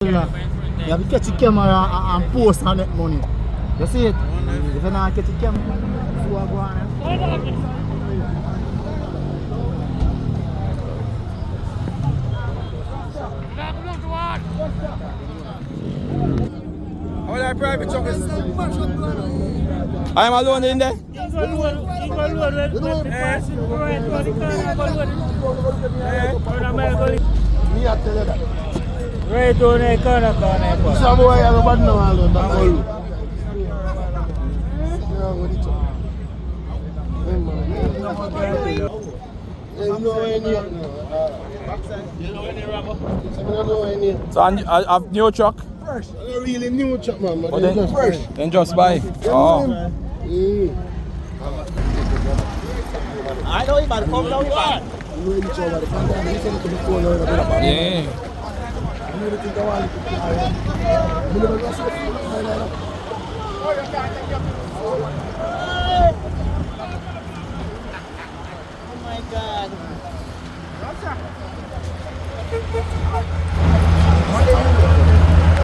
You have to catch the camera and post on that money. You see it? If you not catch the camera, so I go on. How that private truck is? I'm alone in there. Right on the corner. Some boy have a bad now alone. That's all. So I have new truck? Fresh. A really new truck, man. But then, just fresh. Then just buy. Oh. I know him, but come down here. You know each other. Listen to the phone. Yeah. I know the thing I want to oh my God.